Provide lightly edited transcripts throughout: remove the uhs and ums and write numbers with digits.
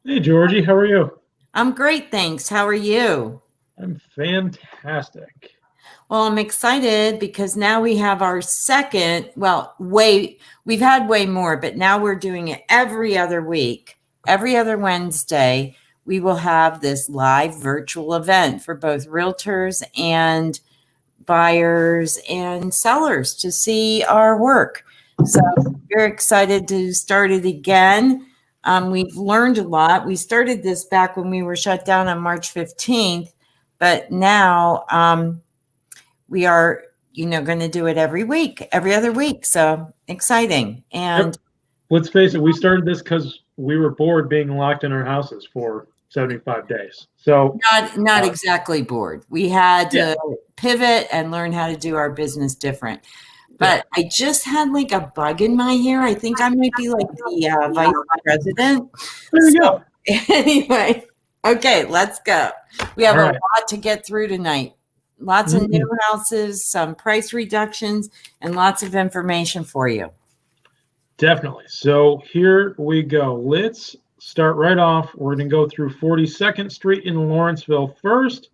Hey, Georgie, how are you? I'm great, thanks. How are you? I'm fantastic. Well, I'm excited because now we have our second, we've had way more, but now we're doing it every other week. Every other Wednesday, we will have this live virtual event for both realtors and buyers and sellers to see our work. So we're excited to start it again. We've learned a lot. We started this back when we were shut down on March 15th, but now we are, going to do it every week, every other week. So exciting. Yep. And Let's face it, we started this because we were bored being locked in our houses for 75 days. So, not uh, exactly bored. We had yeah, to pivot and learn how to do our business different. yeah. But I just had like a bug in my hair. I think I might be like the vice president. There you So, go. anyway, okay, let's go. We have All a right. lot to get through tonight. Lots of Mhm. new houses, some price reductions, and lots of information for you. Definitely. So, here we go. Let's start right off. We're going to go through 42nd Street in Lawrenceville first.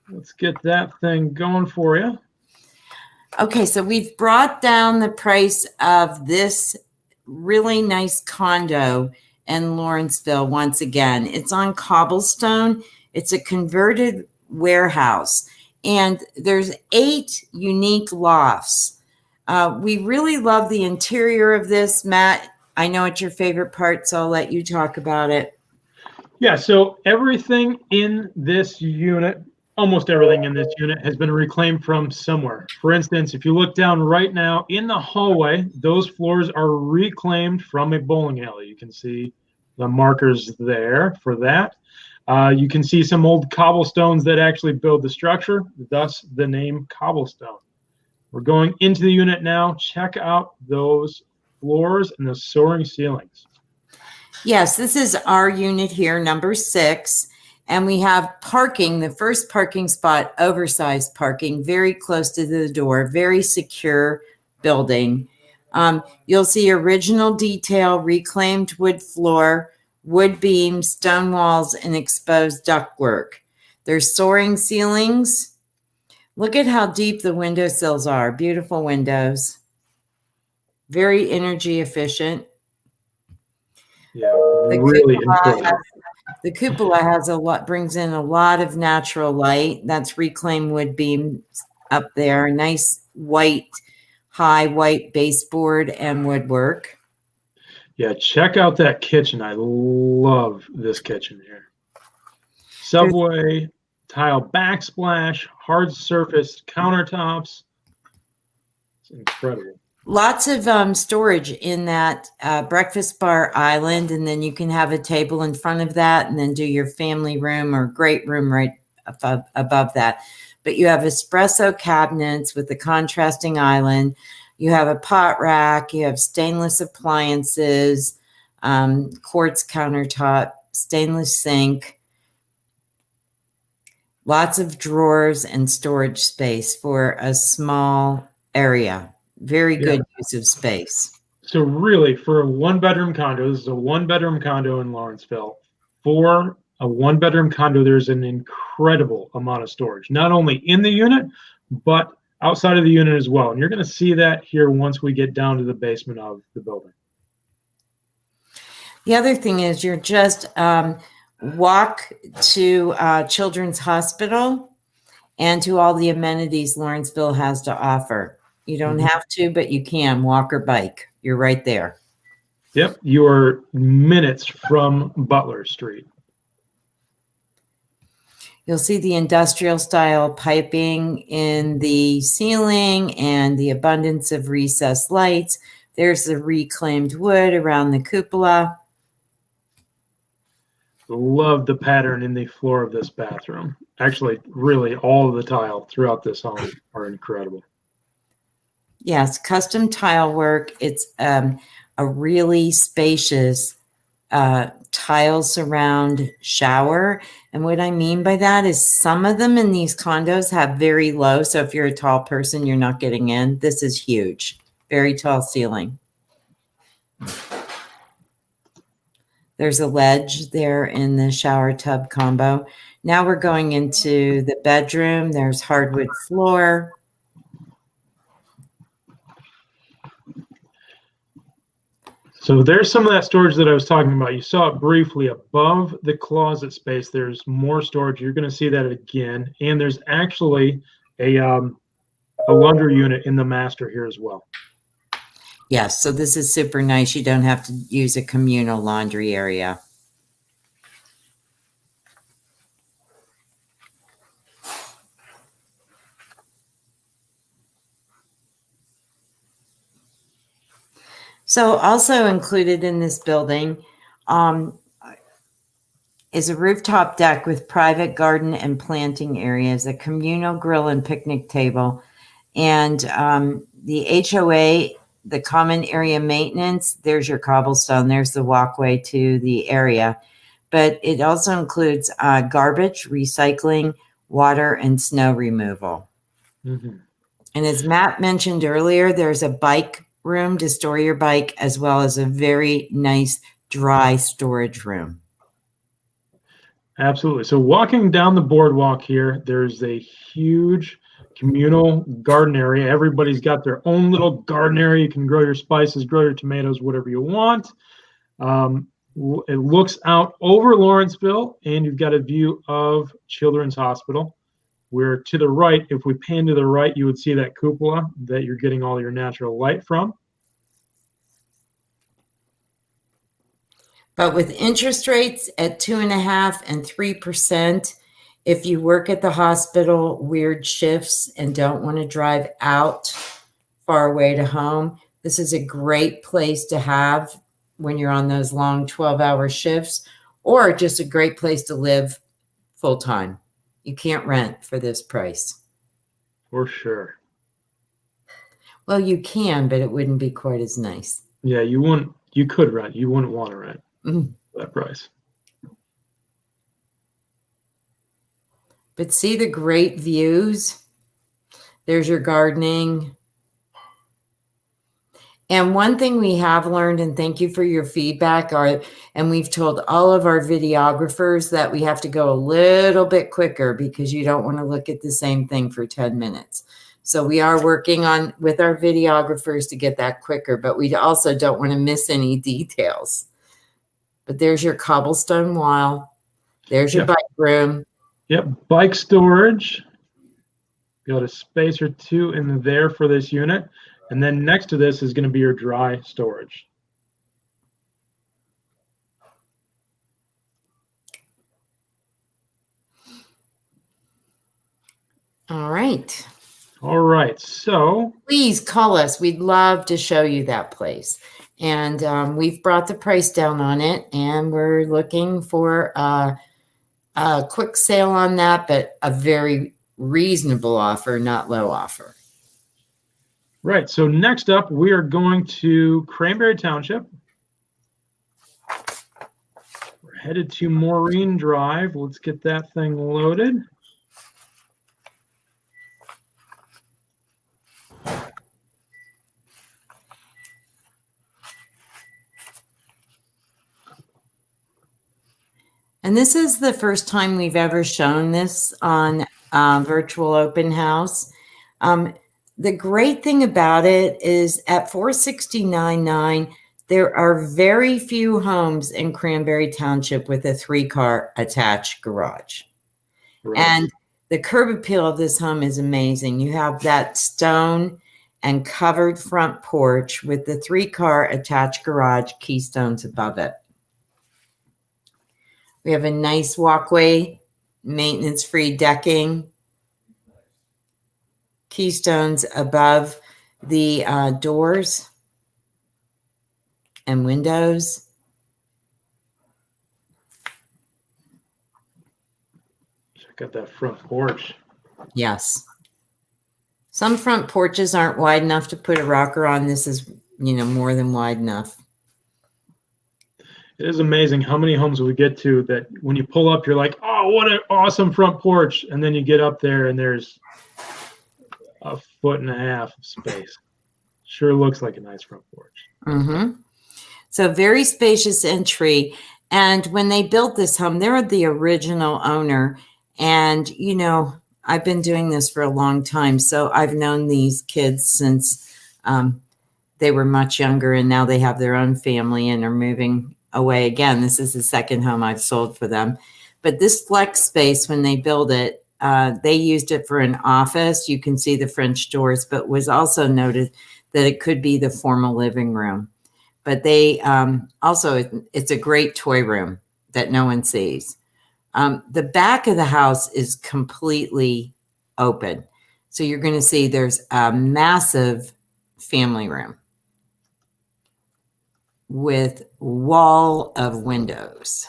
Let's get that thing going for you. Okay, so we've brought down the price of this really nice condo in Lawrenceville once again. It's on cobblestone. It's a converted warehouse, and there's 8 unique lofts. We really love the interior of this, Matt. I know it's your favorite part, so I'll let you talk about it. Yeah, so everything in this unit, almost everything in this unit, has been reclaimed from somewhere. For instance, if you look down right now in the hallway, those floors are reclaimed from a bowling alley. You can see the markers there for that. You can see some old cobblestones that actually build the structure, thus the name cobblestone. We're going into the unit now. Check out those floors and the soaring ceilings. Yes, this is our unit here, number 6. And we have parking, the first parking spot, oversized parking, very close to the door, very secure building. You'll see original detail, reclaimed wood floor, wood beams, stone walls, and exposed ductwork. There's soaring ceilings. Look at how deep the windowsills are. Beautiful windows. Very energy efficient. Yeah, The really cupola incredible. The cupola has brings in a lot of natural light. That's reclaimed wood beams up there. Nice white, high white baseboard and woodwork. Yeah, check out that kitchen. I love this kitchen here. There's Subway, tile backsplash, hard surfaced countertops. It's incredible. lots of storage in that breakfast bar island, and then you can have a table in front of that and then do your family room or great room right above that. But you have espresso cabinets with the contrasting island. You have a pot rack. You have stainless appliances, quartz countertop, stainless sink, lots of drawers and storage space for a small area. Very Yeah. good use of space. So really, for a one-bedroom condo, this is a one-bedroom condo in Lawrenceville. For a one-bedroom condo, there's an incredible amount of storage, not only in the unit, but outside of the unit as well. And you're going to see that here once we get down to the basement of the building. The other thing is you're just walk to Children's Hospital and to all the amenities Lawrenceville has to offer. You don't Mhm. have to, but you can walk or bike. You're right there. Yep, you are minutes from Butler Street. You'll see the industrial style piping in the ceiling and the abundance of recessed lights. There's the reclaimed wood around the cupola. Love the pattern in the floor of this bathroom. Actually, really, all of the tile throughout this home are incredible. Yes, custom tile work. It's a really spacious tile surround shower. And what I mean by that is some of them in these condos have very low. So if you're a tall person, you're not getting in. This is huge, very tall ceiling. There's a ledge there in the shower tub combo. Now we're going into the bedroom. There's hardwood floor. So there's some of that storage that I was talking about. You saw it briefly above the closet space. There's more storage. You're going to see that again. And there's actually a laundry unit in the master here as well. Yes, so this is super nice. You don't have to use a communal laundry area. So also included in this building is a rooftop deck with private garden and planting areas, a communal grill and picnic table, and the HOA, the common area maintenance. There's your cobblestone. There's the walkway to the area. But it also includes garbage, recycling, water, and snow removal. Mm-hmm. And as Matt mentioned earlier, there's a bike room to store your bike, as well as a very nice dry storage room. Absolutely. So walking down the boardwalk here, there's a huge communal garden area. Everybody's got their own little garden area. You can grow your spices, grow your tomatoes, whatever you want. It looks out over Lawrenceville, and you've got a view of Children's Hospital. Where to the right, if we pan to the right, you would see that cupola that you're getting all your natural light from. But with interest rates at 2.5% and 3%, if you work at the hospital weird shifts and don't want to drive out far away to home, this is a great place to have when you're on those long 12-hour shifts, or just a great place to live full time. You can't rent for this price. For sure. Well, you can, but it wouldn't be quite as nice. Yeah, you wouldn't. You could rent. You wouldn't want to rent for that price. But see the great views. There's your gardening. And one thing we have learned, and thank you for your feedback, and we've told all of our videographers that we have to go a little bit quicker because you don't want to look at the same thing for 10 minutes. So we are working on with our videographers to get that quicker, but we also don't want to miss any details. But there's your cobblestone wall. There's your bike room. Yep, bike storage. Got a space or two in there for this unit. And then next to this is going to be your dry storage. All right. All right. So please call us. We'd love to show you that place. And we've brought the price down on it, and we're looking for a quick sale on that, but a very reasonable offer, not low offer. Right. So next up, we are going to Cranberry Township. We're headed to Maureen Drive. Let's get that thing loaded. And this is the first time we've ever shown this on Virtual Open House. The great thing about it is at $469,900, there are very few homes in Cranberry Township with a 3-car attached garage. Right. And the curb appeal of this home is amazing. You have that stone and covered front porch with the 3-car attached garage keystones above it. We have a nice walkway, maintenance-free decking, keystones above the doors and windows. Check out that front porch. Yes. Some front porches aren't wide enough to put a rocker on. This is, more than wide enough. It is amazing how many homes we get to that when you pull up, you're like, oh, what an awesome front porch. And then you get up there and there's 1.5 foot of space. Sure looks like a nice front porch. Mm-hmm. So very spacious entry. And when they built this home, they're the original owner. And, you know, I've been doing this for a long time. So I've known these kids since they were much younger, and now they have their own family and are moving away again. This is the second home I've sold for them. But this flex space, when they built it, they used it for an office. You can see the French doors, but was also noted that it could be the formal living room. But they also, it's a great toy room that no one sees. The back of the house is completely open. So you're going to see there's a massive family room with wall of windows.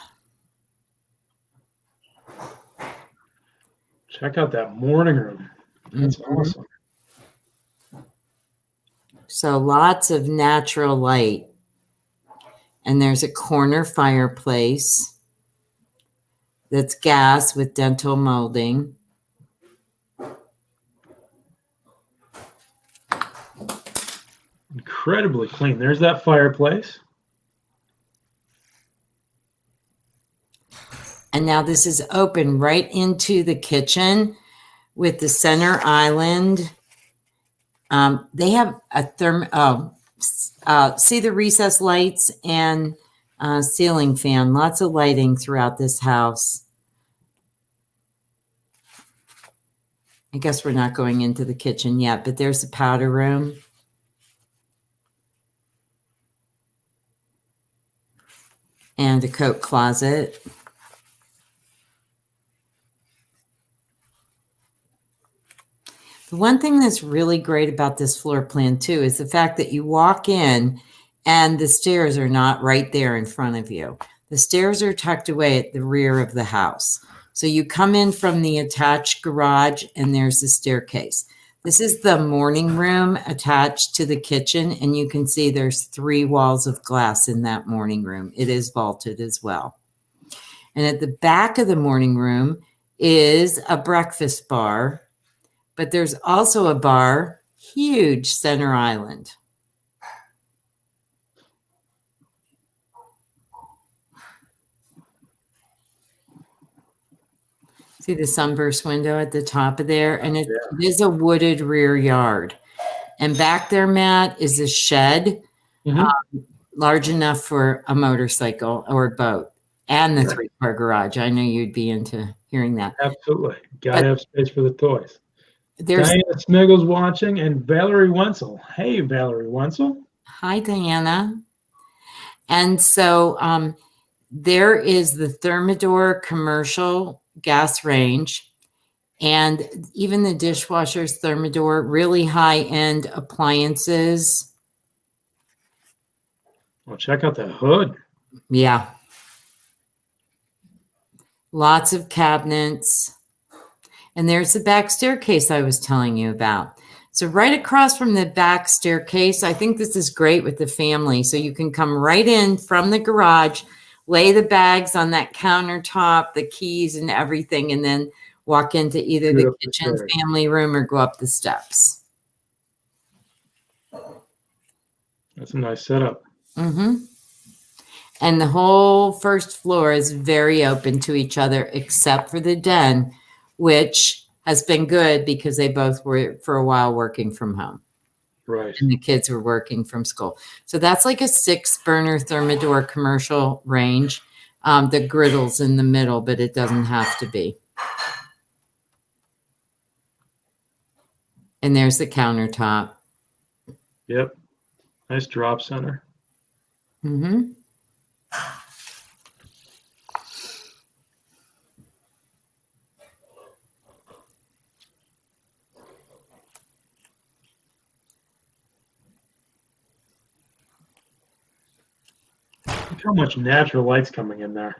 Check out that morning room. That's awesome. So lots of natural light. And there's a corner fireplace that's gas with dental molding. Incredibly clean. There's that fireplace. And now this is open right into the kitchen with the center island. They have a see the recessed lights and ceiling fan. Lots of lighting throughout this house. I guess we're not going into the kitchen yet, but there's the powder room. And a coat closet. The one thing that's really great about this floor plan too is the fact that you walk in and the stairs are not right there in front of you. The stairs are tucked away at the rear of the house. So you come in from the attached garage and there's the staircase. This is the morning room attached to the kitchen, and you can see there's 3 walls of glass in that morning room. It is vaulted as well. And at the back of the morning room is a breakfast bar, but there's also a bar, huge center island. See the sunburst window at the top of there? And it is a wooded rear yard. And back there, Matt, is a shed large enough for a motorcycle or a boat, and the 3-car garage. I know you'd be into hearing that. Absolutely. Got to have space for the toys. There's Diana Smiggle's watching, and Valerie Wenzel. Hey, Valerie Wenzel. Hi, Diana. And so there is the Thermador commercial gas range, and even the dishwasher's Thermador, really high-end appliances. Well, check out the hood. Yeah. Lots of cabinets. And there's the back staircase I was telling you about. So right across from the back staircase, I think this is great with the family. So you can come right in from the garage, lay the bags on that countertop, the keys and everything, and then walk into either the kitchen, family room, or go up the steps. That's a nice setup. And the whole first floor is very open to each other, except for the den, which has been good because they both were for a while working from home. Right. And the kids were working from school. So that's like a 6-burner Thermador commercial range. The griddle's in the middle, but it doesn't have to be. And there's the countertop. Yep. Nice drop center. Look how much natural light's coming in there.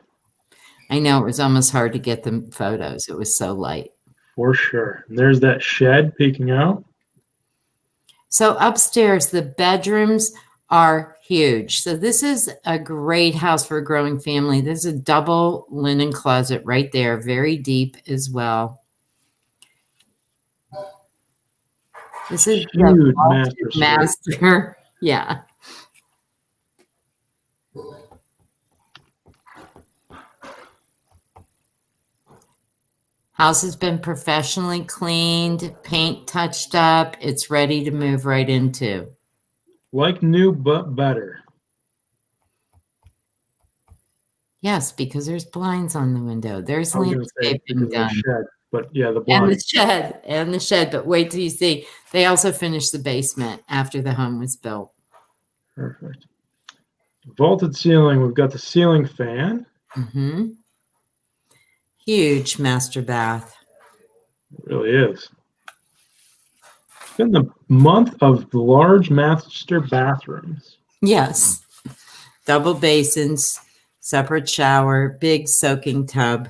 I know, it was almost hard to get the photos. It was so light. For sure. And there's that shed peeking out. So upstairs, the bedrooms are huge. So this is a great house for a growing family. There's a double linen closet right there, very deep as well. This is huge master. Yeah. House has been professionally cleaned, paint touched up. It's ready to move right into. Like new, but better. Yes, because there's blinds on the window. There's I was going to say landscaping because of the done. shed, but yeah, the And blinds. the shed. But wait till you see. They also finished the basement after the home was built. Perfect. Vaulted ceiling. We've got the ceiling fan. Mm-hmm. Huge master bath. It really is. It's been the month of large master bathrooms. Yes. Double basins, separate shower, big soaking tub.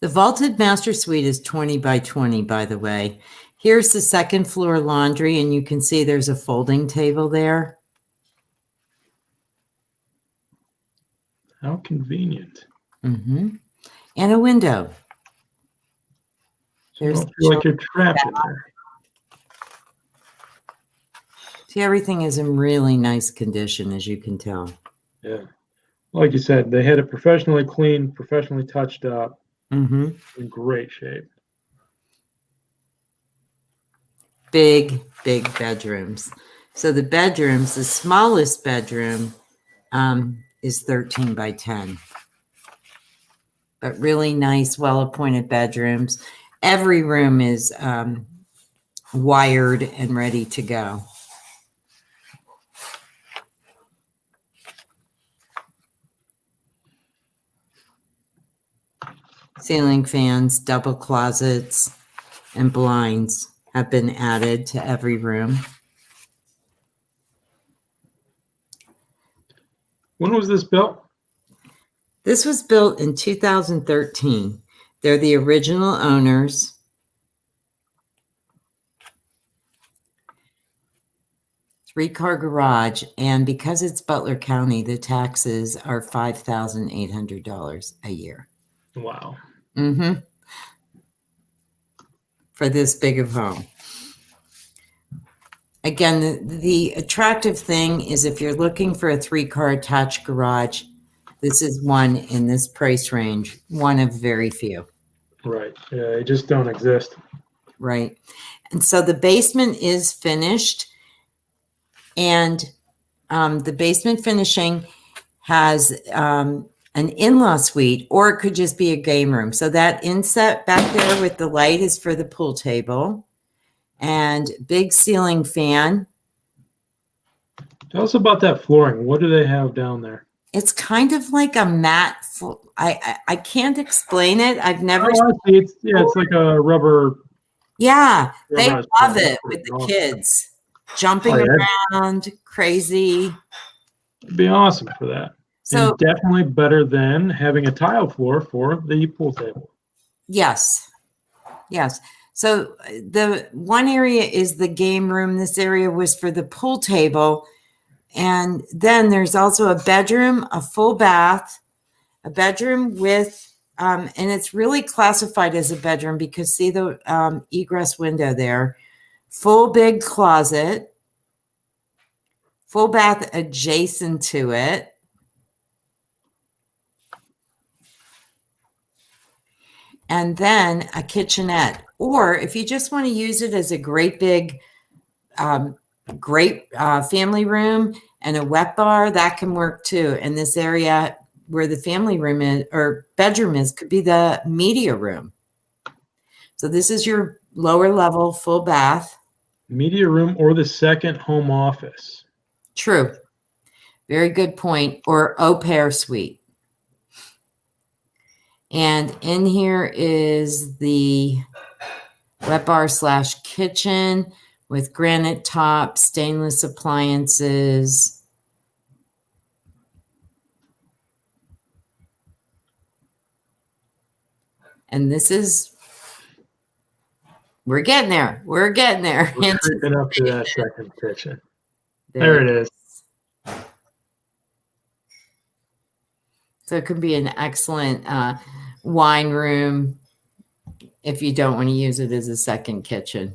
The vaulted master suite is 20 by 20, by the way. Here's the second floor laundry, and you can see there's a folding table there. How convenient. Mm-hmm. And a window. So you don't feel like you're trapped in there. See, everything is in really nice condition, as you can tell. Yeah. Like you said, they had it professionally cleaned, professionally touched up, Mm-hmm. in great shape. Big, big bedrooms. So the bedrooms, the smallest bedroom is 13 by 10. But really nice, well-appointed bedrooms. Every room is wired and ready to go. Ceiling fans, double closets, and blinds have been added to every room. When was this built? This was built in 2013. They're the original owners. Three-car garage, and because it's Butler County, the taxes are $5,800 a year. Wow. Mm-hmm. For this big of home. Again, the attractive thing is if you're looking for a three-car attached garage, this is one in this price range, one of very few. Right. Yeah, they just don't exist. Right. And so the basement is finished, and the basement finishing has an in-law suite, or it could just be a game room. So that inset back there with the light is for the pool table, and big ceiling fan. Tell us about that flooring. What do they have down there? It's kind of like a matte. I can't explain it. I've never. Oh, I see. It's like a rubber. Yeah, they rubberized love flooring. it with the Awesome. kids jumping Oh, yeah. around, crazy. It'd be awesome for that. So and definitely better than having a tile floor for the pool table. yes, yes. So the one area is the game room. This area was for the pool table. And then there's also a bedroom, a full bath, a bedroom with, and it's really classified as a bedroom because see the egress window there, full big closet, full bath adjacent to it. And then a kitchenette. Or if you just want to use it as a great big, family room and a wet bar, that can work too. And this area where the family room is or bedroom is could be the media room. So this is your lower level full bath. Media room or the second home office. True. Very good point. Or au pair suite. And in here is the wet bar / kitchen with granite top, stainless appliances. And this is, we're getting there. We're getting there. We're creeping up to that second kitchen. There it is. So it could be an excellent wine room if you don't want to use it as a second kitchen.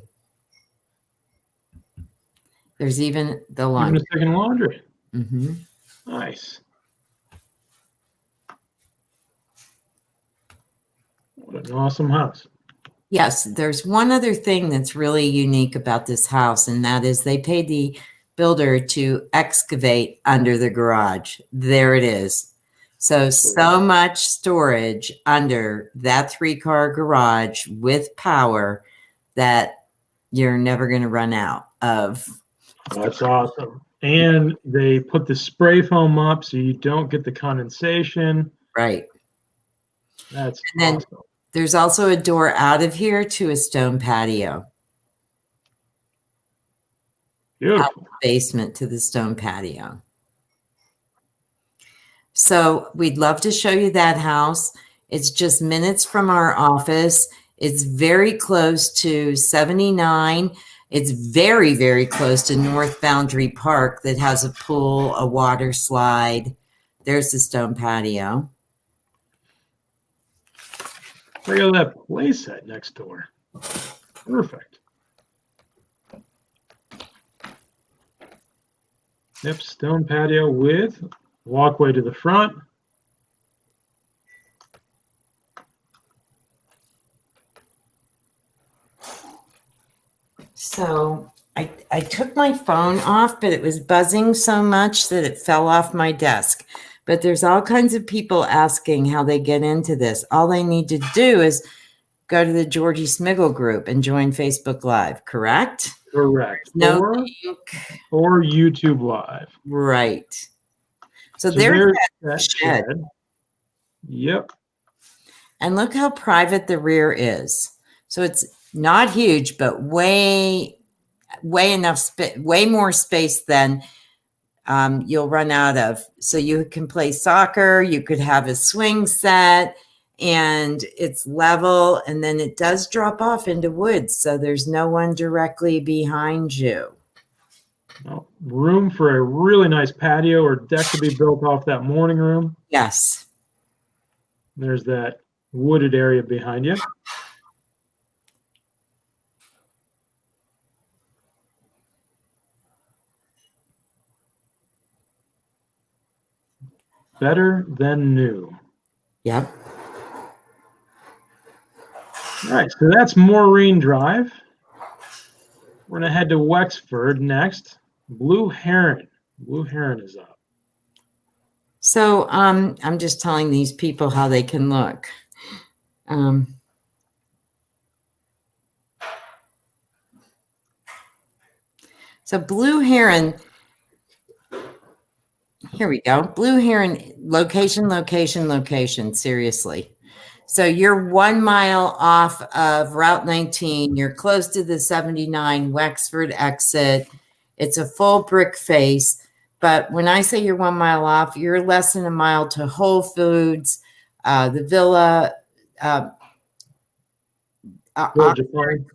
There's even the Even a laundry. second laundry. Mhm. Nice. What an awesome house. Yes, there's one other thing that's really unique about this house, and that is they paid the builder to excavate under the garage. There it is. So much storage under that 3-car garage with power that you're never going to run out of. That's awesome. And they put the spray foam up so you don't get the condensation. Right. That's And then awesome. there's also a door out of here to a stone patio. Beautiful. Basement to the stone patio. So we'd love to show you that house. It's just minutes from our office. It's very close to 79. It's very, very close to North Boundary Park that has a pool, a water slide. There's the stone patio. Look at that playset next door. Perfect. Yep, stone patio with walkway to the front. So I took my phone off, but it was buzzing so much that it fell off my desk. But there's all kinds of people asking how they get into this. All they need to do is go to the Georgie Smiggle group and join Facebook Live, correct? Correct. No or YouTube Live. Right. So there's that that shed. shed. Yep. And look how private the rear is. So it's not huge, but way more space than you'll run out of. So you can play soccer, you could have a swing set, and it's level, and then it does drop off into woods. So there's no one directly behind you. Well, room for a really nice patio or deck to be built off that morning room. Yes. There's that wooded area behind you. Better than new. Yep. All right, so that's Maureen Drive. We're going to head to Wexford next. Blue Heron. Blue Heron is up. So I'm just telling these people how they can look. So Blue Heron, here we go. Blue Heron, location, location, location, seriously. So you're 1 mile off of Route 19. You're close to the 79 Wexford exit. It's a full brick face. But when I say you're 1 mile off, you're less than a mile to Whole Foods, the Villa,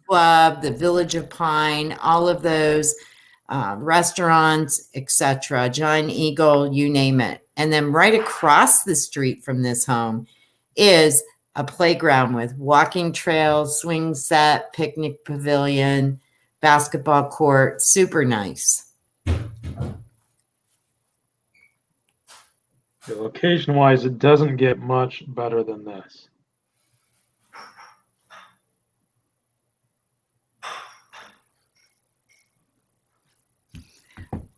Club, the Village of Pine, all of those restaurants, etc. Giant Eagle, you name it. And then right across the street from this home is a playground with walking trails, swing set, picnic pavilion, basketball court. Super nice. Location-wise, it doesn't get much better than this.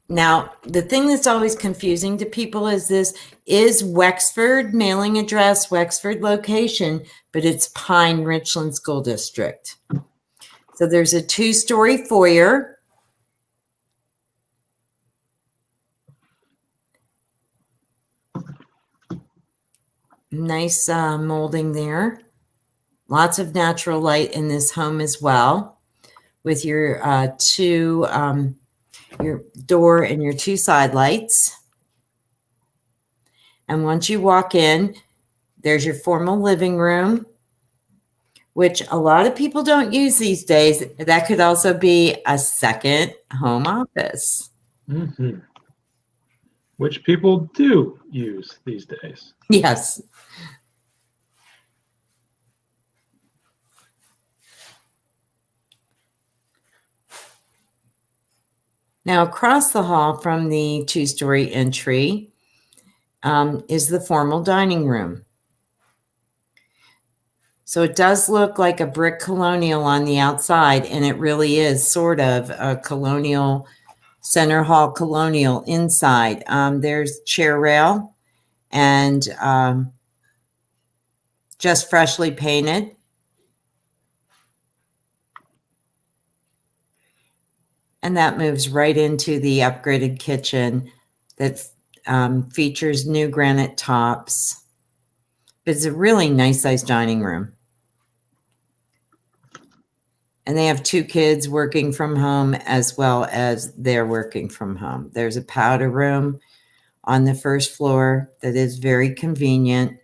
Now, the thing that's always confusing to people is this is Wexford mailing address, Wexford location, but it's Pine Richland School District. So there's a 2-story foyer. Nice molding there. Lots of natural light in this home as well, with your your door and your 2 side lights. And once you walk in, there's your formal living room, which a lot of people don't use these days. That could also be a second home office. Mm-hmm. Which people do use these days. Yes. Now, across the hall from the two-story entry is the formal dining room. So it does look like a brick colonial on the outside, and it really is sort of a colonial, center hall colonial inside. There's chair rail and just freshly painted. And that moves right into the upgraded kitchen that features new granite tops. It's a really nice sized dining room. And they have 2 kids working from home as well as they're working from home. There's a powder room on the first floor that is very convenient.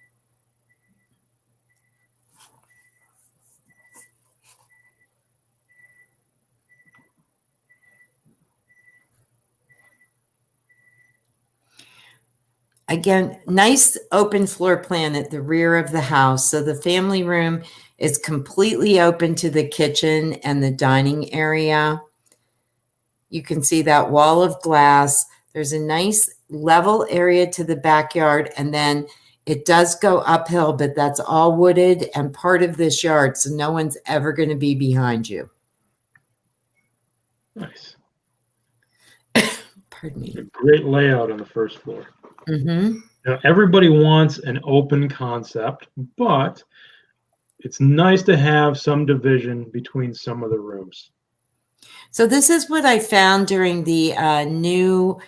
Again, nice open floor plan at the rear of the house. So the family room is completely open to the kitchen and the dining area. You can see that wall of glass. There's a nice level area to the backyard, and then it does go uphill, but that's all wooded and part of this yard, so no one's ever going to be behind you. Nice. Pardon me. A great layout on the first floor. Mm-hmm. Now, everybody wants an open concept, but it's nice to have some division between some of the rooms. So this is what I found during the new,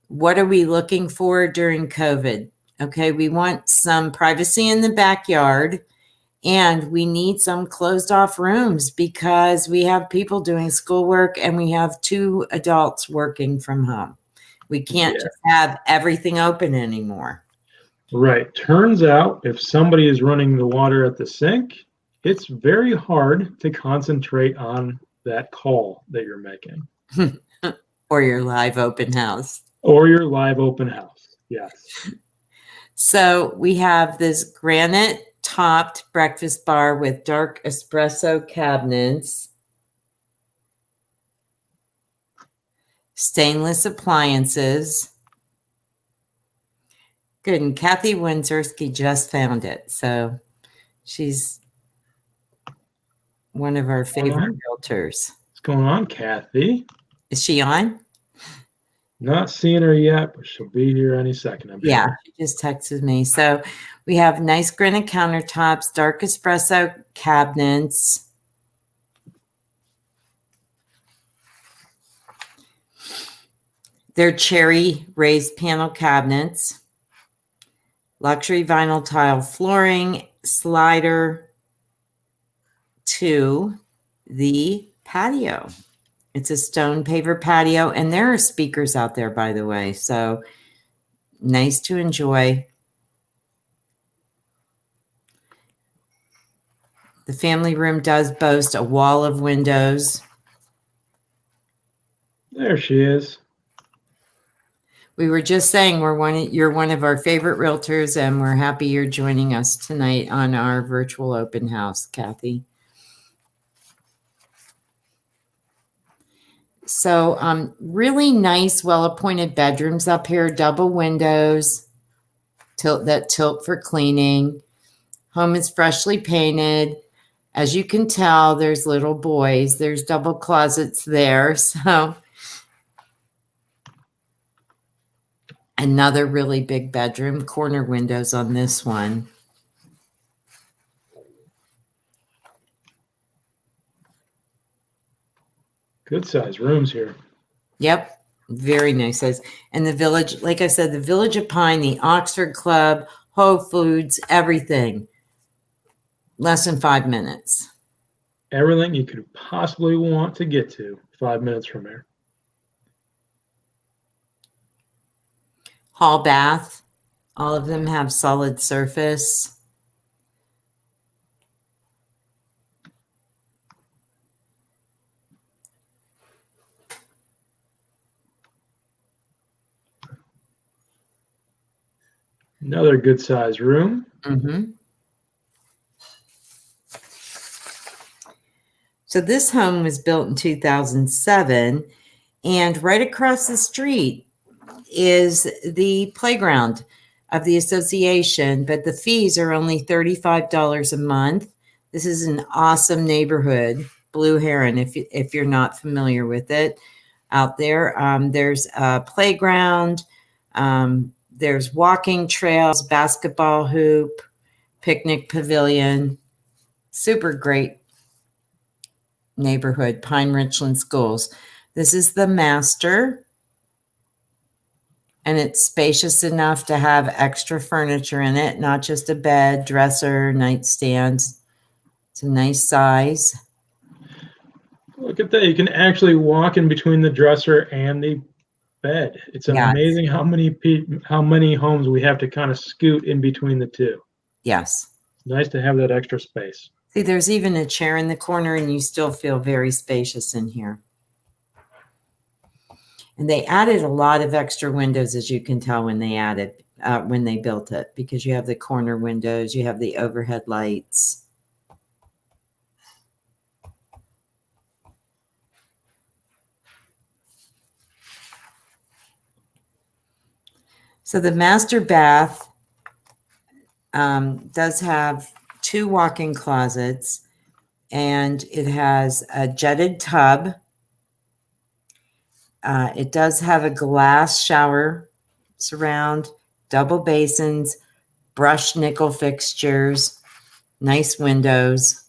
what are we looking for during COVID? Okay, we want some privacy in the backyard, and we need some closed off rooms because we have people doing schoolwork and we have 2 adults working from home. We can't just have everything open anymore. Right. Turns out if somebody is running the water at the sink, it's very hard to concentrate on that call that you're making. Or your live open house. Or your live open house. Yes. So we have this granite topped breakfast bar with dark espresso cabinets, stainless appliances. Good. And Kathy Windsorski just found it. So she's one of our favorite realtors. What's going on, Kathy? Is she on? Not seeing her yet, but she'll be here any second. I'm Yeah, sure. she just texted me. So we have nice granite countertops, dark espresso cabinets. They're cherry raised panel cabinets, luxury vinyl tile flooring, slider to the patio. It's a stone paver patio, and there are speakers out there, by the way. So nice to enjoy. The family room does boast a wall of windows. There she is. We were just saying you're one of our favorite realtors, and we're happy you're joining us tonight on our virtual open house, Kathy. So really nice, well-appointed bedrooms up here, double windows, that tilt for cleaning. Home is freshly painted. As you can tell, there's little boys. There's double closets there. So another really big bedroom, corner windows on this one. Good size rooms here. Yep. Very nice size. And the Village, like I said, the Village of Pine, the Oxford Club, Whole Foods, everything. Less than 5 minutes. Everything you could possibly want to get to 5 minutes from here. Hall bath. All of them have solid surface. Another good size room. Mm-hmm. So this home was built in 2007, And right across the street is the playground of the association, but the fees are only $35 a month. This is an awesome neighborhood, Blue Heron, if you're not familiar with it out there. There's a playground, there's walking trails, basketball hoop, picnic pavilion. Super great neighborhood, Pine Richland Schools. This is the master, and it's spacious enough to have extra furniture in it, not just a bed, dresser, nightstands. It's a nice size. Look at that. You can actually walk in between the dresser and the bed. It's Yes. amazing how many homes we have to kind of scoot in between the two. Yes. Nice to have that extra space. See, there's even a chair in the corner, and you still feel very spacious in here. And they added a lot of extra windows, as you can tell when they built it, because you have the corner windows, you have the overhead lights. So the master bath does have 2 walk-in closets, and it has a jetted tub. It does have a glass shower surround, double basins, brushed nickel fixtures, nice windows.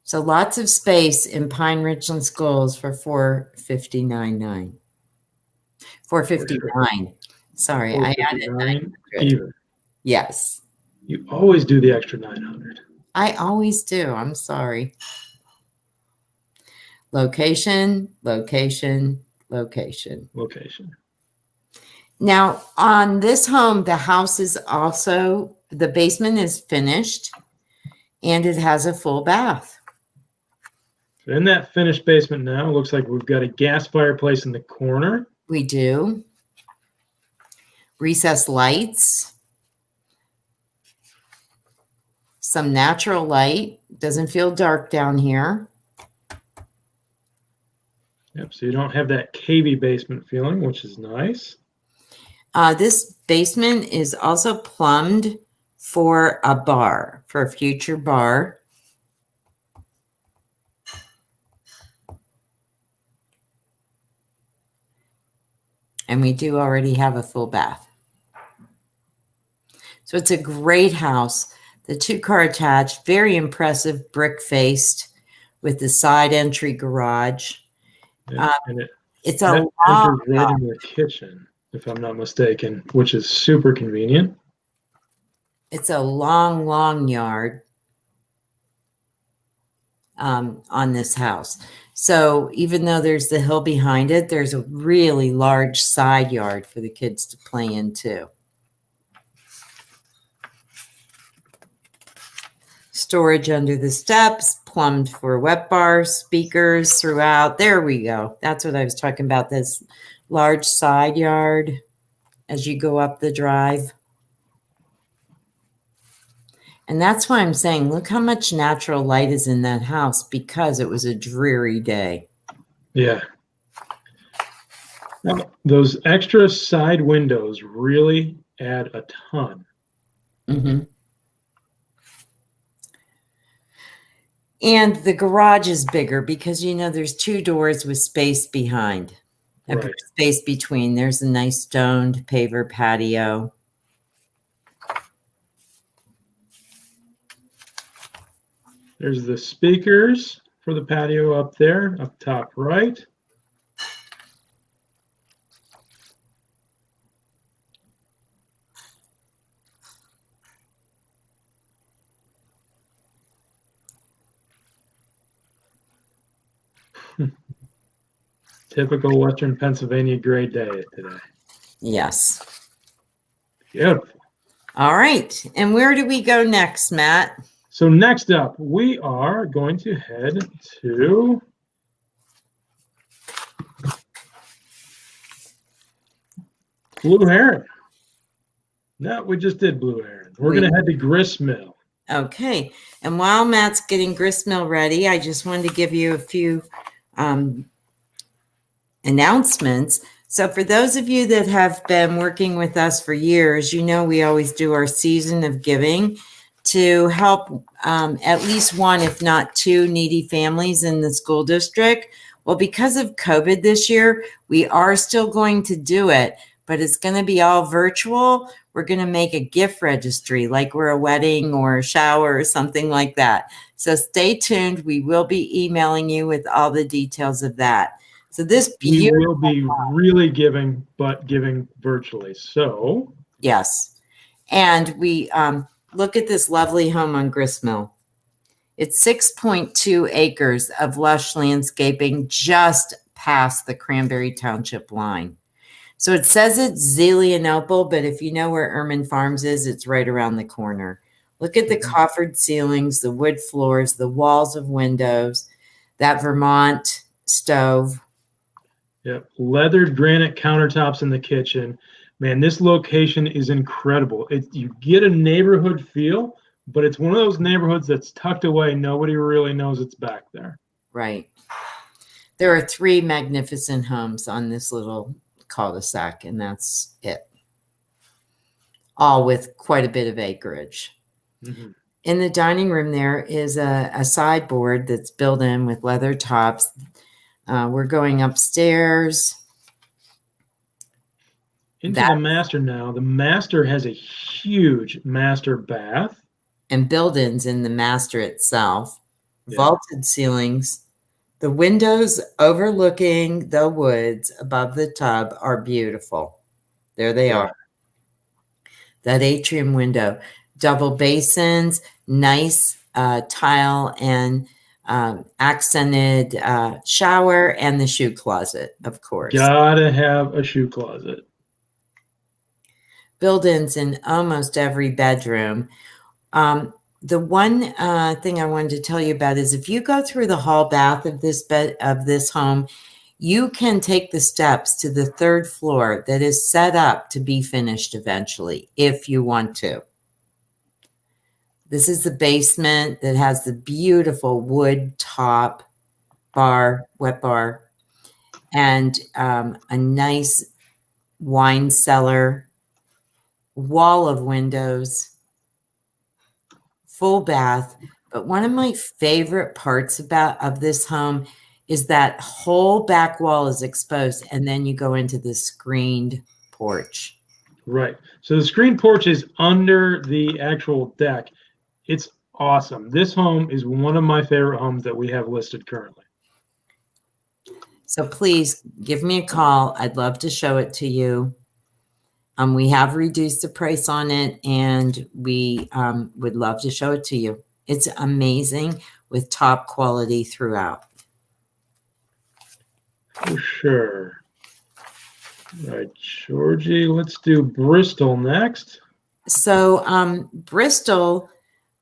So lots of space in Pine Richland Schools for $459.9. $459. Sorry, I added 900. Even. Yes. You always do the extra 900. I always do. I'm sorry. Location, location, location. Location. Now, on this home, the house is also, the basement is finished, and it has a full bath. So in that finished basement now, it looks like we've got a gas fireplace in the corner. We do. Recessed lights. Some natural light. Doesn't feel dark down here. Yep, so you don't have that cavey basement feeling, which is nice. This basement is also plumbed for a bar, for a future bar. And we do already have a full bath. So it's a great house. The 2-car attached, very impressive, brick-faced with the side entry garage. And It's a long enters right in the kitchen, if I'm not mistaken, which is super convenient. It's a long, long yard on this house. So even though there's the hill behind it, there's a really large side yard for the kids to play in too. Storage under the steps, plumbed for wet bars, speakers throughout. There we go. That's what I was talking about, this large side yard as you go up the drive. And that's why I'm saying, look how much natural light is in that house, because it was a dreary day. Yeah. Now, those extra side windows really add a ton. Mm-hmm. And the garage is bigger because, you know, there's 2 doors with space behind, Right. space between. There's a nice stoned paver patio. There's the speakers for the patio up there, up top right. Typical Western Pennsylvania gray day today. Yes. Beautiful. All right. And where do we go next, Matt? So next up, we are going to head to Blue Heron. No, we just did Blue Heron. We're going to head to Grist Mill. Okay. And while Matt's getting gristmill ready, I just wanted to give you a few announcements. So for those of you that have been working with us for years, you know we always do our season of giving to help at least one, if not two, needy families in the school district. Well, because of COVID this year, we are still going to do it, but it's going to be all virtual. We're going to make a gift registry like we're a wedding or a shower or something like that. So stay tuned. We will be emailing you with all the details of that. So this We will be really giving, but giving virtually. So yes. And we look at this lovely home on Gristmill. It's 6.2 acres of lush landscaping just past the Cranberry Township line. So it says it's Zelienople, but if you know where Erman Farms is, it's right around the corner. Look at the coffered ceilings, the wood floors, the walls of windows, that Vermont stove. Yep, leathered granite countertops in the kitchen. Man, this location is incredible. You get a neighborhood feel, but it's one of those neighborhoods that's tucked away. Nobody really knows it's back there. Right. There are 3 magnificent homes on this little cul-de-sac, and that's it. All with quite a bit of acreage. Mm-hmm. In the dining room, there is a sideboard that's built in with leather tops. We're going upstairs. Into the master now. The master has a huge master bath. And build-ins in the master itself. Yeah. Vaulted ceilings. The windows overlooking the woods above the tub are beautiful. There they are. That atrium window. Double basins, nice tile and accented shower, and the shoe closet, of course. Gotta have a shoe closet. Build-ins in almost every bedroom. The one thing I wanted to tell you about is if you go through the hall bath of this home, you can take the steps to the 3rd floor that is set up to be finished eventually, if you want to. This is the basement that has the beautiful wood top bar, wet bar, and a nice wine cellar, wall of windows, full bath. But one of my favorite parts of this home is that whole back wall is exposed, and then you go into the screened porch. Right. So the screened porch is under the actual deck. It's awesome. This home is one of my favorite homes that we have listed currently. So please give me a call. I'd love to show it to you. We have reduced the price on it, and we would love to show it to you. It's amazing with top quality throughout. For sure. All right, Georgie, let's do Bristol next. So Bristol,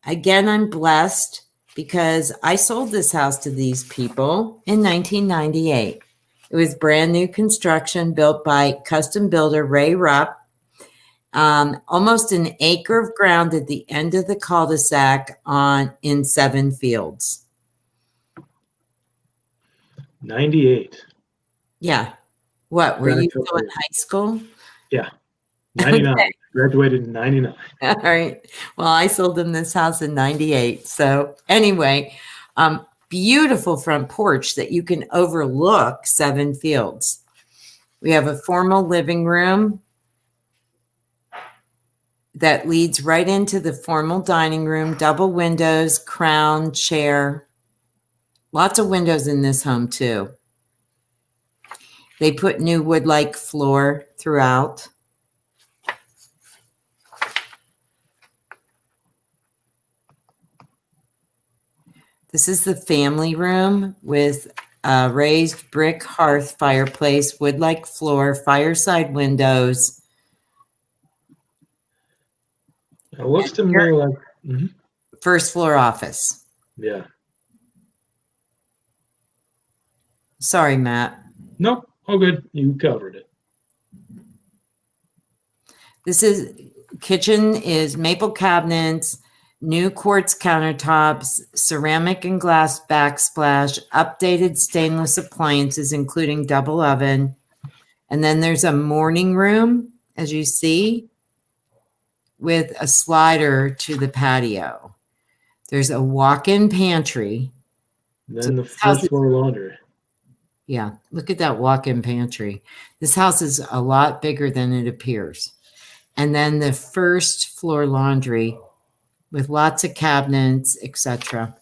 again, I'm blessed because I sold this house to these people in 1998. It was brand new construction built by custom builder Ray Rupp. Almost an acre of ground at the end of the cul-de-sac in 7 fields. 98. Yeah. What, were you still in high school? Yeah. 99. Okay. Graduated in 99. All right. Well, I sold them this house in 98. So anyway, beautiful front porch that you can overlook 7 fields. We have a formal living room that leads right into the formal dining room, double windows, crown, chair. Lots of windows in this home too. They put new wood-like floor throughout. This is the family room with a raised brick hearth fireplace, wood-like floor, fireside windows. It looks to me like first floor office. Yeah. Sorry, Matt. Nope. All good. You covered it. This is kitchen is maple cabinets, new quartz countertops, ceramic and glass backsplash, updated stainless appliances, including double oven. And then there's a morning room, as you see, with a slider to the patio. There's a walk-in pantry. Then the first floor laundry. Yeah, look at that walk-in pantry. This house is a lot bigger than it appears. And then the first floor laundry with lots of cabinets, etc.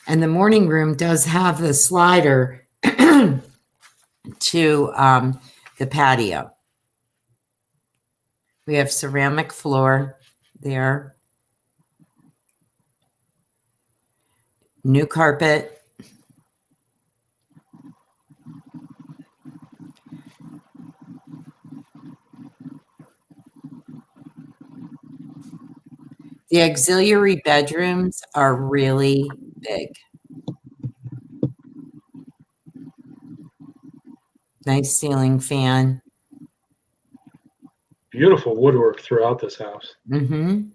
And the morning room does have the slider to the patio. We have ceramic floor there. New carpet. The auxiliary bedrooms are really big. Nice ceiling fan. Beautiful woodwork throughout this house. Mm-hmm.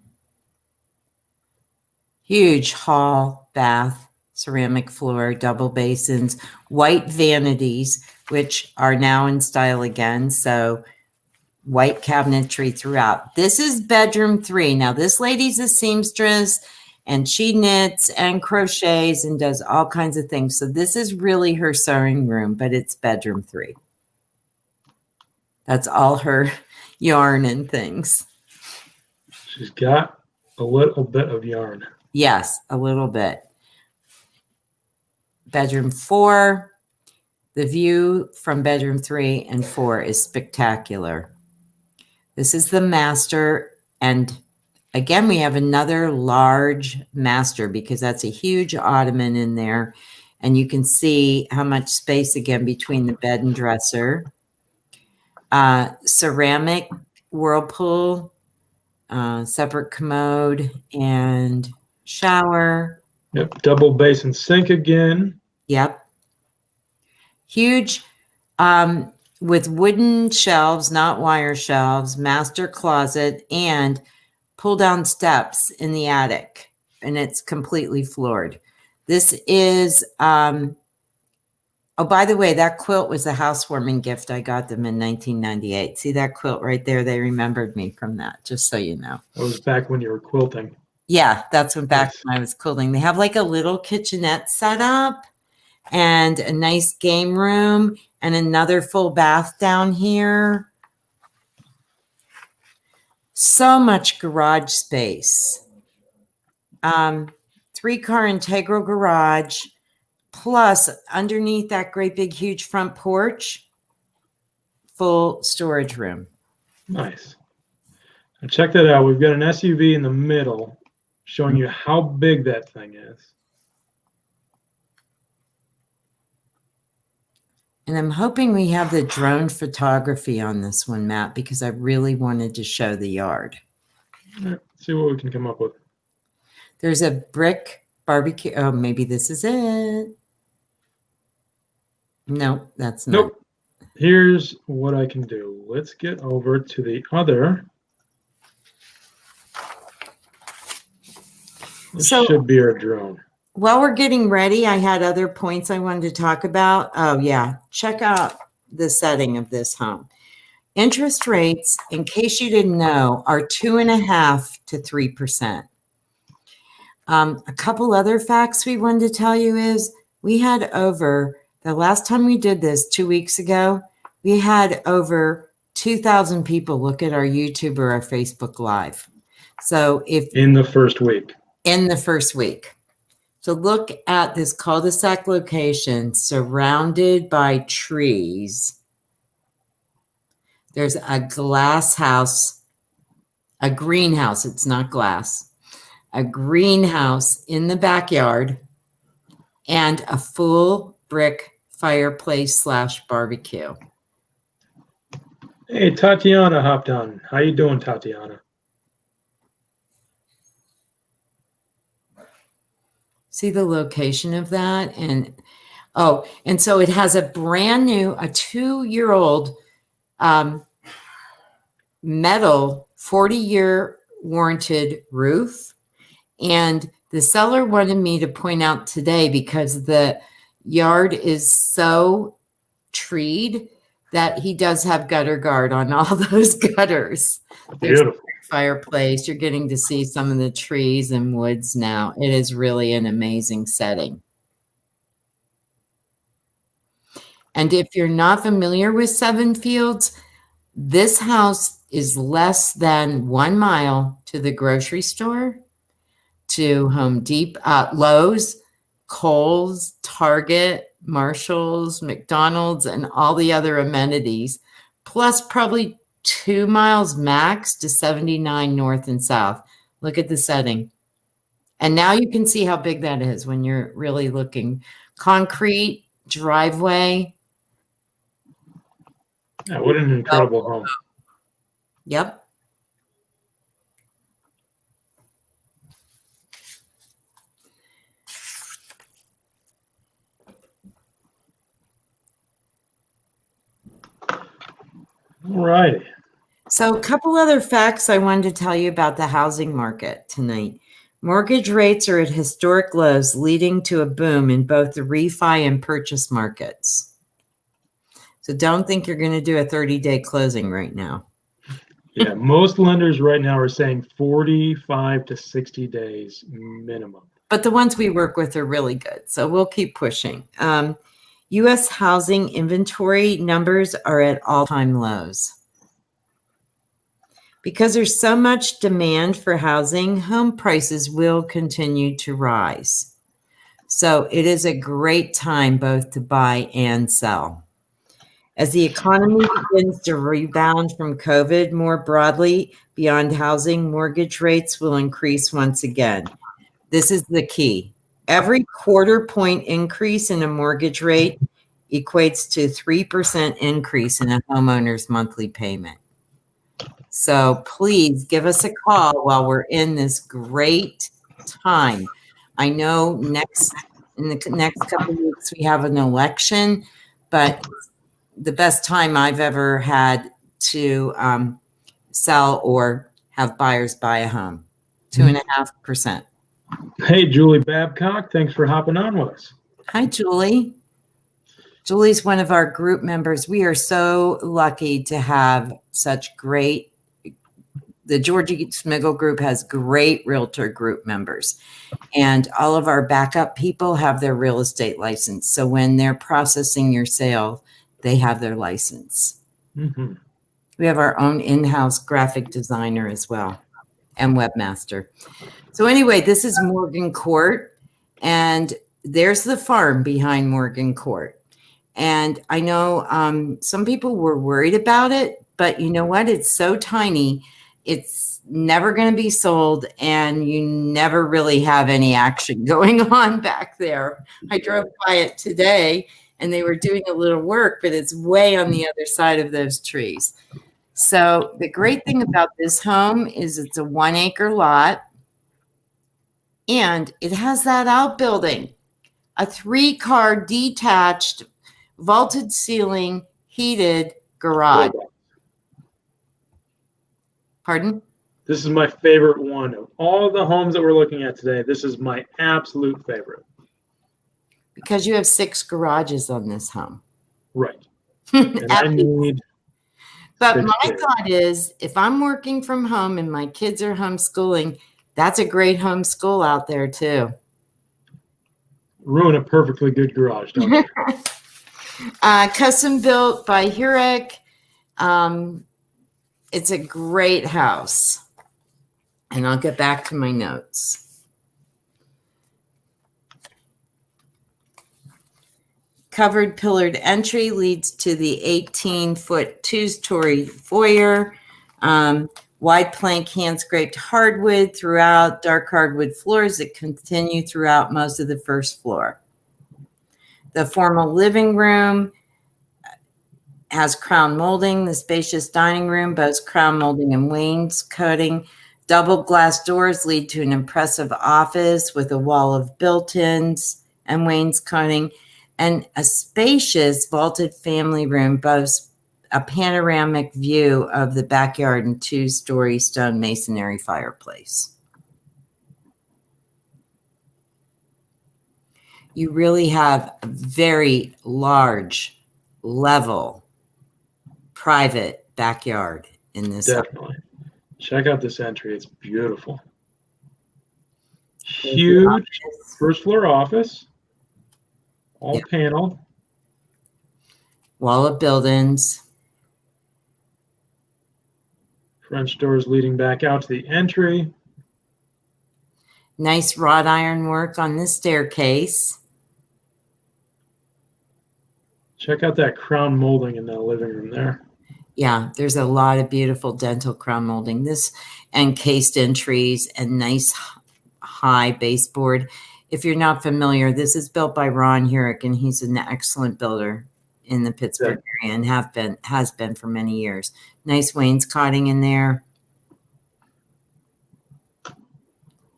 Huge hall, bath, ceramic floor, double basins, white vanities, which are now in style again. So white cabinetry throughout. This is bedroom 3. Now, this lady's a seamstress, and she knits and crochets and does all kinds of things. So this is really her sewing room, but it's bedroom 3. That's all her yarn and things. She's got a little bit of yarn. Yes, a little bit. Bedroom 4. The view from bedroom 3 and 4 is spectacular. This is the master. And again, we have another large master because that's a huge ottoman in there. And you can see how much space again between the bed and dresser. Ceramic whirlpool, separate commode and shower. Yep, double basin sink again. Yep. Huge, with wooden shelves, not wire shelves, master closet, and pull down steps in the attic. And it's completely floored. This is, oh, by the way, that quilt was a housewarming gift. I got them in 1998. See that quilt right there? They remembered me from that, just so you know. That was back when you were quilting. Yeah, that's when back Nice. when I was quilting. They have like a little kitchenette set up and a nice game room and another full bath down here. So much garage space. 3-car integral garage, plus underneath that great big huge front porch, full storage room. Nice. And check that out. We've got an SUV in the middle showing you how big that thing is. And I'm hoping we have the drone photography on this one, Matt, because I really wanted to show the yard. All right, see what we can come up with. There's a brick barbecue. Oh, maybe this is it. No, that's not. Nope. Here's what I can do. Let's get over to the other. This So- should be our drone. While we're getting ready, I had other points I wanted to talk about. Oh, yeah. Check out the setting of this home. Interest rates, in case you didn't know, are 2.5% to 3%. A couple other facts we wanted to tell you is we had over, the last time we did this 2 weeks ago, we had over 2,000 people look at our YouTube or our Facebook Live. So if In the first week. in the first week. So look at this cul-de-sac location surrounded by trees. There's a glass house, a greenhouse. It's not glass. A greenhouse in the backyard and a full brick fireplace / barbecue. Hey, Tatiana hopped on. How you doing, Tatiana? See the location of that? And oh, and so it has a brand new, a 2-year-old metal 40-year warranted roof. And the seller wanted me to point out today, because the yard is so treed, that he does have gutter guard on all those gutters. There's Beautiful. a fireplace. You're getting to see some of the trees and woods now. It is really an amazing setting. And if you're not familiar with Seven Fields, this house is less than 1 mile to the grocery store, to Home Depot, Lowe's, Kohl's, Target, Marshall's, McDonald's, and all the other amenities, plus probably 2 miles max to 79 north and south. Look at the setting. And now you can see how big that is when you're really looking. Concrete driveway. Yeah, what an incredible home. Yep. All right. So a couple other facts I wanted to tell you about the housing market tonight. Mortgage rates are at historic lows, leading to a boom in both the refi and purchase markets. So don't think you're going to do a 30-day closing right now. Yeah, most lenders right now are saying 45 to 60 days minimum. But the ones we work with are really good, so we'll keep pushing. U.S. housing inventory numbers are at all-time lows. Because there's so much demand for housing, home prices will continue to rise. So it is a great time both to buy and sell. As the economy begins to rebound from COVID more broadly beyond housing, mortgage rates will increase once again. This is the key. Every quarter point increase in a mortgage rate equates to 3% increase in a homeowner's monthly payment. So please give us a call while we're in this great time. I know in the next couple of weeks we have an election, but the best time I've ever had to sell or have buyers buy a home. 2.5%. Hey, Julie Babcock, thanks for hopping on with us. Hi, Julie. Julie's one of our group members. We are so lucky to have such great, the Georgie Smiggle group has great realtor group members. And all of our backup people have their real estate license. So when they're processing your sale, they have their license. Mm-hmm. We have our own in-house graphic designer as well, and webmaster. So anyway, this is Morgan Court, and there's the farm behind Morgan Court. And I know some people were worried about it, but you know what? It's so tiny. It's never going to be sold, and you never really have any action going on back there. I drove by it today, and they were doing a little work, but it's way on the other side of those trees. So the great thing about this home is it's a 1 acre lot, and it has that outbuilding, a 3-car detached, vaulted ceiling, heated garage. Pardon? This is my favorite one. Of all the homes that we're looking at today, this is my absolute favorite. Because you have 6 garages on this home. Right. And I need But 6 my kids. thought is, if I'm working from home and my kids are homeschooling, that's a great homeschool out there too. Ruin a perfectly good garage, don't they? Custom built by Hurek. It's a great house. And I'll get back to my notes. Covered pillared entry leads to the 18-foot 2-story foyer. Wide plank hand-scraped hardwood throughout, dark hardwood floors that continue throughout most of the first floor. The formal living room has crown molding. The spacious dining room boasts crown molding and wainscoting. Double glass doors lead to an impressive office with a wall of built-ins and wainscoting. And a spacious vaulted family room boasts a panoramic view of the backyard and 2-story stone masonry fireplace. You really have a very large, level, private backyard in this. Definitely. Check out this entry. It's beautiful. Huge first floor office, all paneled. Wall of buildings. French doors leading back out to the entry. Nice wrought iron work on the staircase. Check out that crown molding in the living room there. Yeah, there's a lot of beautiful dental crown molding. This encased entries and nice high baseboard. If you're not familiar, this is built by Ron Hurick, and he's an excellent builder in the Pittsburgh area and has been for many years. Nice wainscoting in there.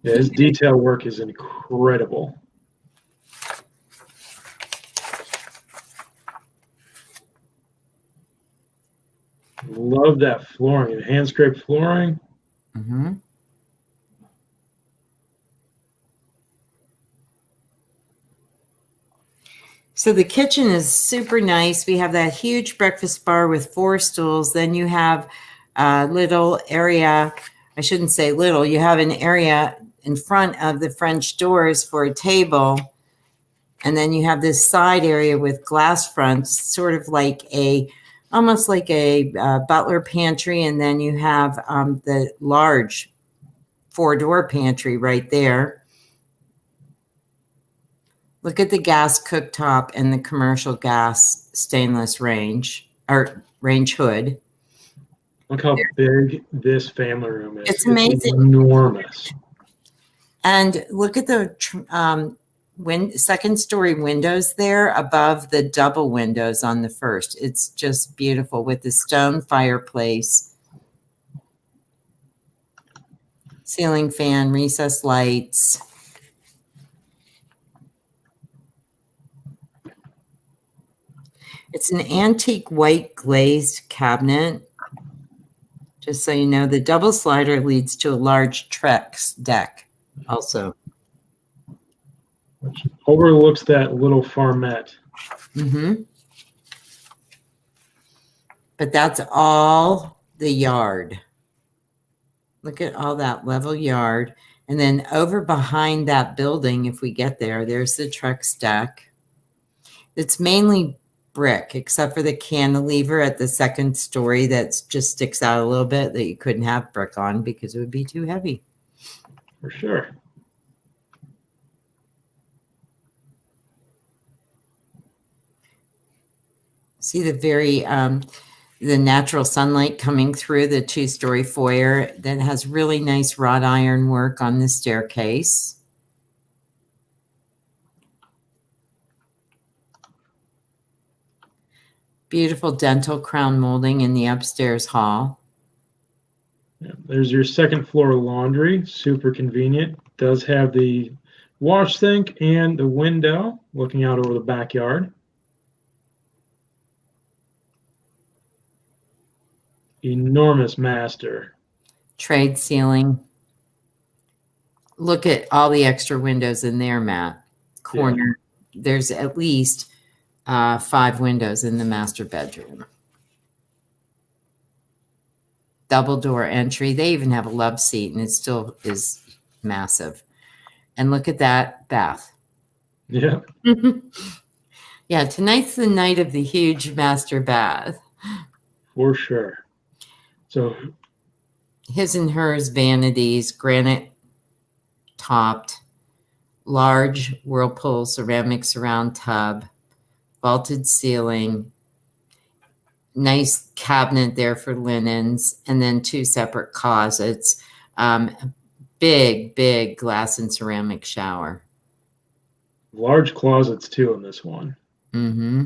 Yeah, his detail work is incredible. Love that flooring, hand scraped flooring. Mm-hmm. So the kitchen is super nice. We have that huge breakfast bar with 4 stools. Then you have a little area. I shouldn't say little. You have an area in front of the French doors for a table. And then you have this side area with glass fronts, sort of like almost like a butler pantry. And then you have the large 4-door pantry right there. Look at the gas cooktop and the commercial gas stainless range hood. Look how big this family room is. It's amazing. It's enormous. And look at the second story windows there above the double windows on the first. It's just beautiful with the stone fireplace, ceiling fan, recessed lights. It's an antique white glazed cabinet. Just so you know, the double slider leads to a large Trex deck also. Which overlooks that little farmette. Mm-hmm. But that's all the yard. Look at all that level yard. And then over behind that building, if we get there, there's the Trex deck. It's mainly brick, except for the cantilever at the second story that just sticks out a little bit that you couldn't have brick on because it would be too heavy. For sure. See the natural sunlight coming through the 2-story foyer that has really nice wrought iron work on the staircase. Beautiful dental crown molding in the upstairs hall. Yeah, there's your second floor laundry, super convenient. Does have the wash sink and the window looking out over the backyard. Enormous master. Trade ceiling. Look at all the extra windows in there, Matt. Corner. Yeah. There's at least 5 windows in the master bedroom. Double door entry. They even have a love seat, and it still is massive. And look at that bath. Yeah. Yeah, tonight's the night of the huge master bath. For sure. So his and hers vanities, granite topped, large Whirlpool ceramic surround tub, vaulted ceiling, nice cabinet there for linens, and then 2 separate closets. Big glass and ceramic shower. Large closets too in this one. Mm-hmm.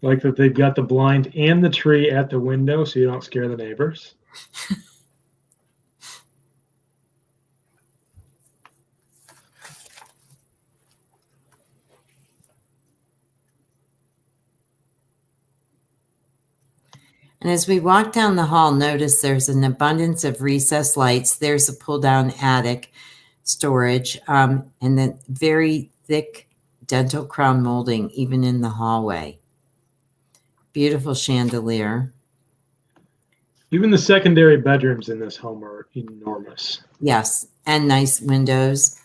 Like that they've got the blind and the tree at the window so you don't scare the neighbors. And as we walk down the hall, notice there's an abundance of recessed lights. There's a pull-down attic storage, and then very thick dental crown molding even in the hallway. Beautiful chandelier. Even the secondary bedrooms in this home are enormous. Yes, and nice windows.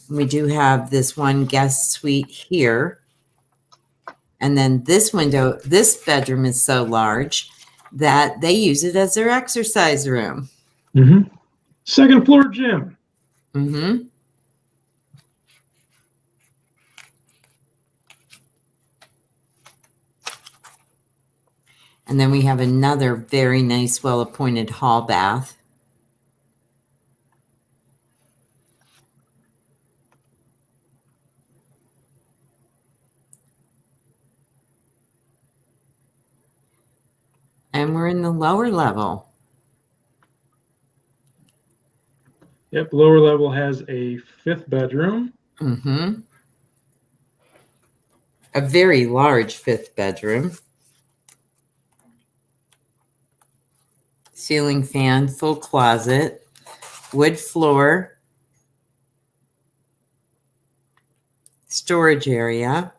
We do have this one guest suite here. And then this window, this bedroom is so large that they use it as their exercise room. Mm-hmm. Second floor gym. Mm-hmm. And then we have another very nice, well-appointed hall bath. And we're in the lower level. Yep, lower level has a 5th bedroom. Mm-hmm. A very large 5th bedroom. Ceiling fan, full closet, wood floor, storage area.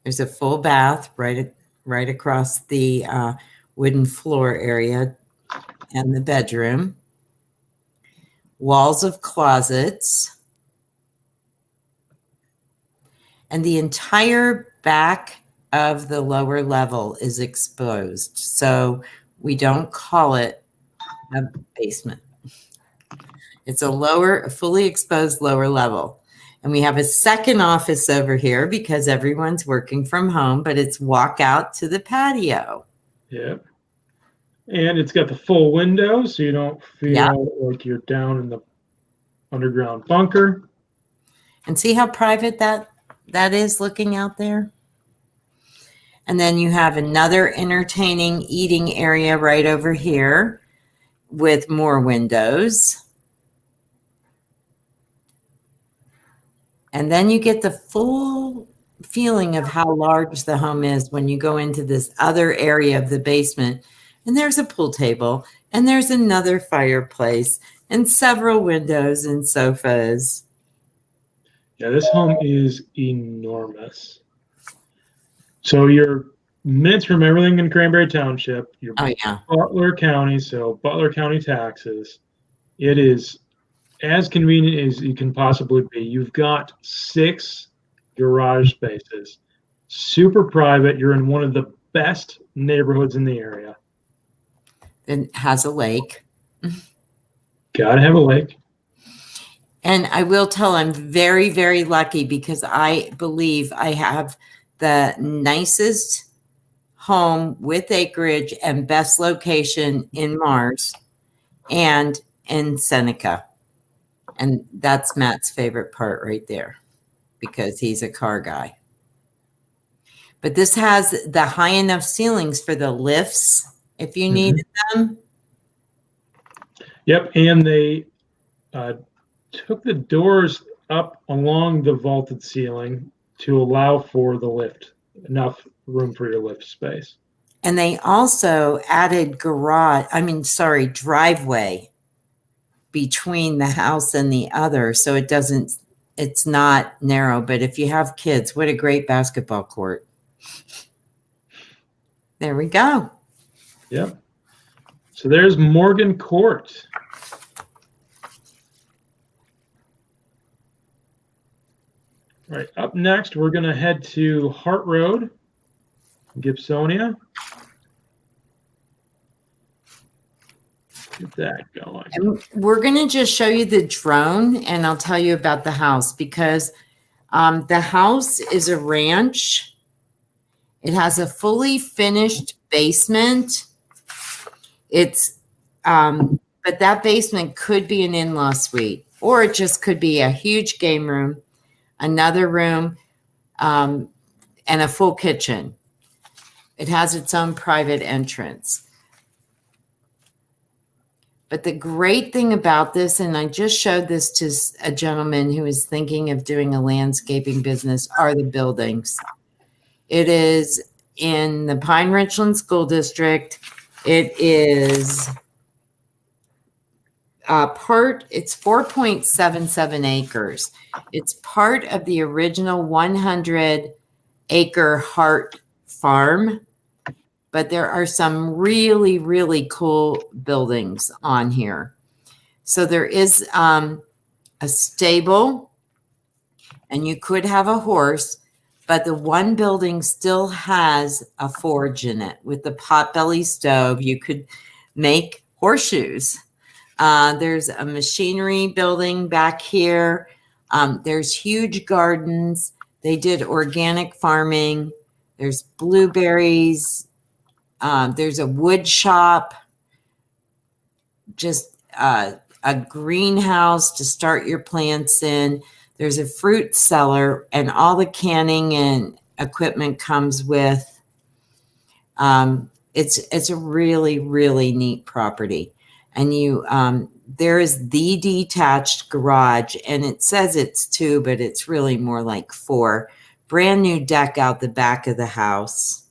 There's a full bath right across the wooden floor area and the bedroom. Walls of closets. And the entire back of the lower level is exposed. So we don't call it a basement. It's a fully exposed lower level. And we have a second office over here because everyone's working from home, but it's walk out to the patio. Yep. And it's got the full window, so you don't feel like you're down in the underground bunker. And see how private that is looking out there? And then you have another entertaining eating area right over here with more windows. And then you get the full feeling of how large the home is when you go into this other area of the basement. And there's a pool table, and there's another fireplace, and several windows and sofas. Yeah, this home is enormous. So you're minutes from everything in Cranberry Township. You're Butler County, so Butler County taxes. It is as convenient as you can possibly be. You've got 6 garage spaces. Super private. You're in one of the best neighborhoods in the area. It has a lake. Gotta have a lake. And I will tell I'm very, very lucky because I believe I have the nicest home with acreage and best location in Mars and in Seneca. And that's Matt's favorite part right there because he's a car guy. But this has the high enough ceilings for the lifts if you needed them. Yep, and they took the doors up along the vaulted ceiling to allow for the lift, enough room for your lift space. And they also added driveway between the house and the other. So it's not narrow, but if you have kids, what a great basketball court. There we go. Yep. So there's Morgan Court. All right, up next, we're going to head to Hart Road, Gibsonia. Get that going. And we're going to just show you the drone, and I'll tell you about the house because the house is a ranch. It has a fully finished basement. But that basement could be an in-law suite, or it just could be a huge game room, another room, and a full kitchen. It has its own private entrance. But the great thing about this, and I just showed this to a gentleman who is thinking of doing a landscaping business, are the buildings. It is in the Pine Richland School District. It is it's 4.77 acres. It's part of the original 100-acre Hart Farm, but there are some really, really cool buildings on here. So there is a stable, and you could have a horse, but the one building still has a forge in it with the potbelly stove. You could make horseshoes. There's a machinery building back here. There's huge gardens. They did organic farming. There's blueberries. There's a wood shop. Just a greenhouse to start your plants in. There's a fruit cellar, and all the canning and equipment comes with. It's a really, really neat property. And there is the detached garage, and it says it's 2, but it's really more like 4. Brand new deck out the back of the house.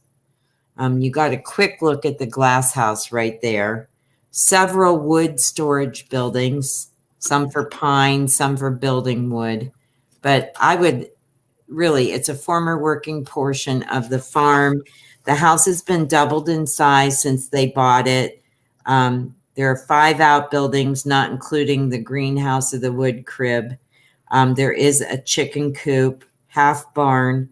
You got a quick look at the glass house right there. Several wood storage buildings, some for pine, some for building wood. But it's a former working portion of the farm. The house has been doubled in size since they bought it. There are 5 outbuildings, not including the greenhouse or the wood crib. There is a chicken coop, half barn.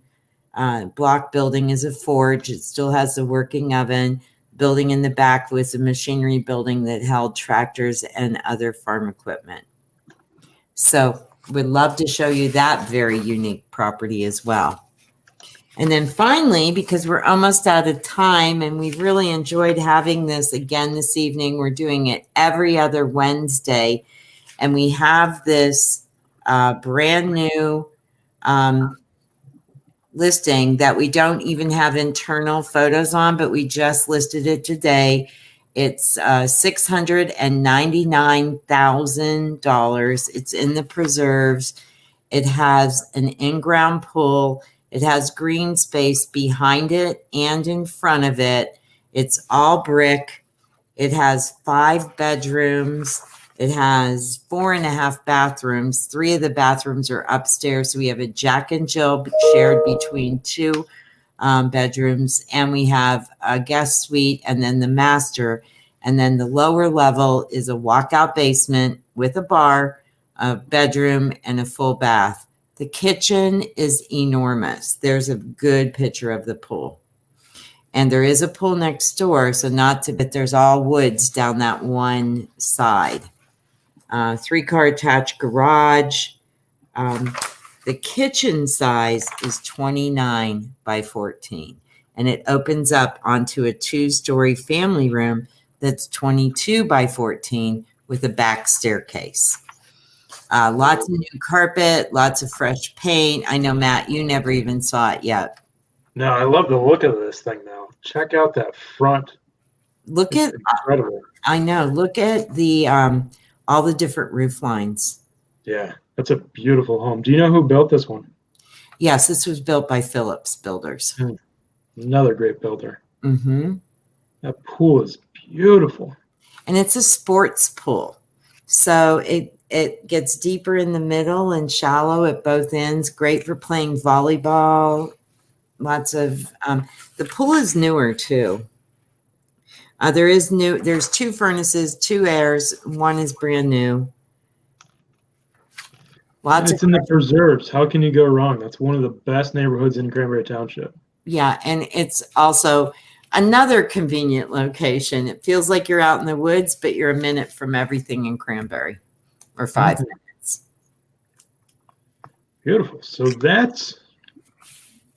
Block building is a forge. It still has the working oven. Building in the back was a machinery building that held tractors and other farm equipment. So we'd love to show you that very unique property as well. And then finally, because we're almost out of time and we've really enjoyed having this again this evening, we're doing it every other Wednesday. And we have this brand new listing that we don't even have internal photos on, but we just listed it today. It's $699,000. It's in the preserves. It has an in-ground pool. It has green space behind it and in front of it. It's all brick. It has 5 bedrooms. It has 4.5 bathrooms. 3 of the bathrooms are upstairs. So we have a Jack and Jill shared between 2 bedrooms. And we have a guest suite and then the master. And then the lower level is a walkout basement with a bar, a bedroom, and a full bath. The kitchen is enormous. There's a good picture of the pool. And there is a pool next door, but there's all woods down that one side. 3-car attached garage. The kitchen size is 29 by 14. And it opens up onto a 2-story family room that's 22 by 14 with a back staircase. Lots of new carpet, lots of fresh paint. I know, Matt, you never even saw it yet. No, I love the look of this thing now. Check out that front. It's incredible. I know. Look at the all the different roof lines. Yeah, that's a beautiful home. Do you know who built this one? Yes, this was built by Phillips Builders. Another great builder. Mm-hmm. That pool is beautiful. And it's a sports pool. So it gets deeper in the middle and shallow at both ends. Great for playing volleyball. Lots of the pool is newer too. There's 2 furnaces, 2 airs. One is brand new. It's in the preserves. How can you go wrong? That's one of the best neighborhoods in Cranberry Township. Yeah, and it's also another convenient location. It feels like you're out in the woods, but you're a minute from everything in Cranberry, or 5 minutes. Beautiful. So that's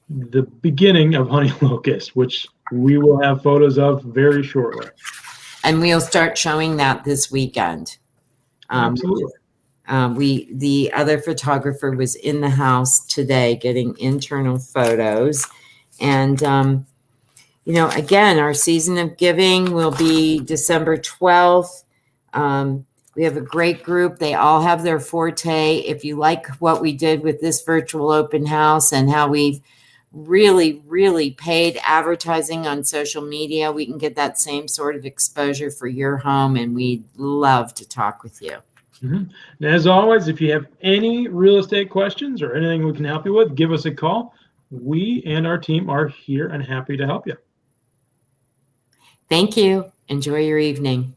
the beginning of Honey Locust, which we will have photos of very shortly. And we'll start showing that this weekend. Absolutely. The other photographer was in the house today getting internal photos. And, again, our season of giving will be December 12th. We have a great group. They all have their forte. If you like what we did with this virtual open house and how we've really, really paid advertising on social media, we can get that same sort of exposure for your home, and we'd love to talk with you. And as always, if you have any real estate questions or anything we can help you with, give us a call. We and our team are here and happy to help you. Thank you. Enjoy your evening.